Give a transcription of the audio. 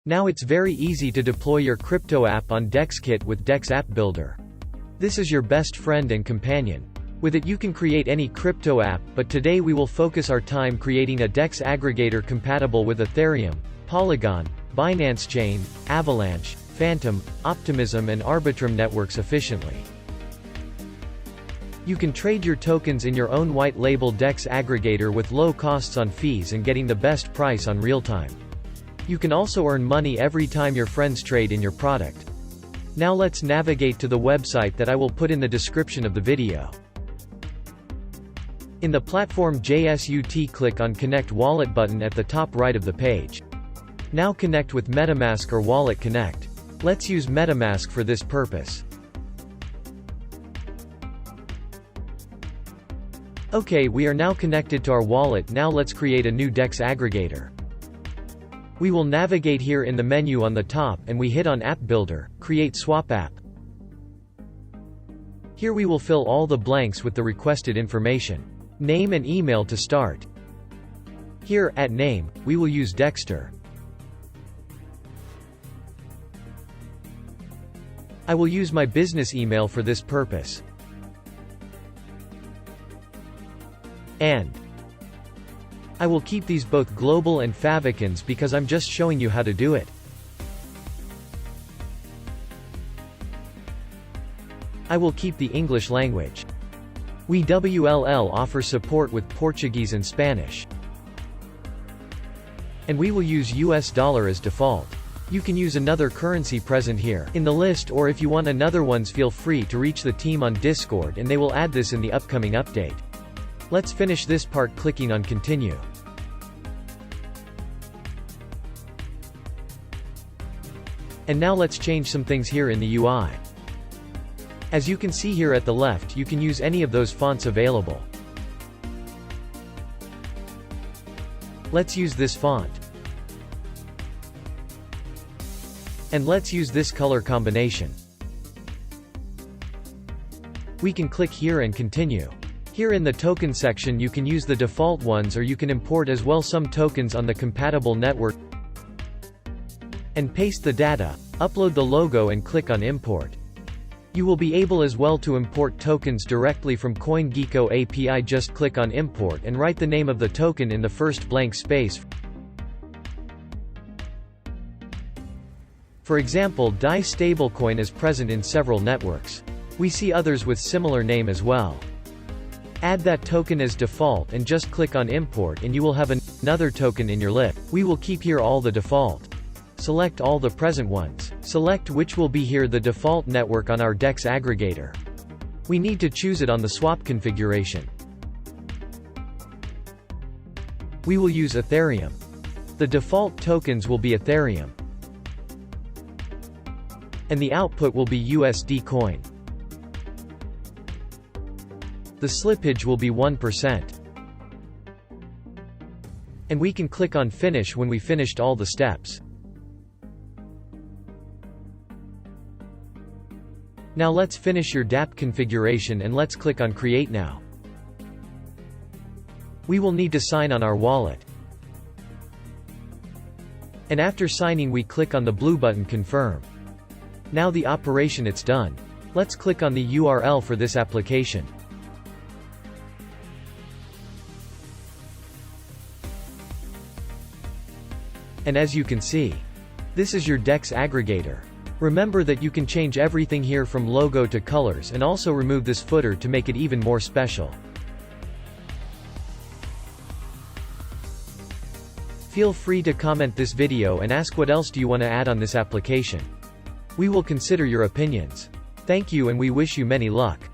Now it's very easy to deploy your crypto app on DexKit with DexAppBuilder. This is your best friend and companion. With it you can create any crypto app, but today we will focus our time creating a DEX aggregator compatible with Ethereum, Polygon, Binance Chain, Avalanche, Phantom, Optimism and Arbitrum networks efficiently. You can trade your tokens in your own white-label DEX aggregator with low costs on fees and getting the best price on real-time. You can also earn money every time your friends trade in your product. Now let's navigate to the website that I will put in the description of the video. In the platform JSUT, click on Connect Wallet button at the top right of the page. Now connect with MetaMask or Wallet Connect. Let's use MetaMask for this purpose. Okay, we are now connected to our wallet. Now let's create a new DEX aggregator. We will navigate here in the menu on the top and we hit on App Builder, Create Swap App. Here we will fill all the blanks with the requested information. Name and email to start. Here, at name, we will use Dexter. I will use my business email for this purpose. And I will keep these both global and favicons because I'm just showing you how to do it. I will keep the English language. We WLL offer support with Portuguese and Spanish. And we will use US dollar as default. You can use another currency present here in the list, or if you want another ones, feel free to reach the team on Discord and they will add this in the upcoming update. Let's finish this part clicking on Continue. And now let's change some things here in the UI. As you can see here at the left, you can use any of those fonts available. Let's use this font. And let's use this color combination. We can click here and continue. Here in the token section you can use the default ones, or you can import as well some tokens on the compatible network and paste the data, upload the logo and click on import. You will be able as well to import tokens directly from Coingecko API. Just click on import and write the name of the token in the first blank space. For example, DAI stablecoin is present in several networks. We see others with similar name as well. Add that token as default and just click on import and you will have another token in your list. We will keep here all the default. Select all the present ones. Select which will be here the default network on our DEX aggregator. We need to choose it on the swap configuration. We will use Ethereum. The default tokens will be Ethereum. And the output will be USD coin. The slippage will be 1%. And we can click on Finish when we finished all the steps. Now let's finish your dApp configuration and let's click on Create Now. We will need to sign on our wallet. And after signing we click on the blue button Confirm. Now the operation it's done. Let's click on the URL for this application. And as you can see, this is your DEX aggregator. Remember that you can change everything here from logo to colors and also remove this footer to make it even more special. Feel free to comment this video and ask what else do you want to add on this application. We will consider your opinions. Thank you and we wish you many luck.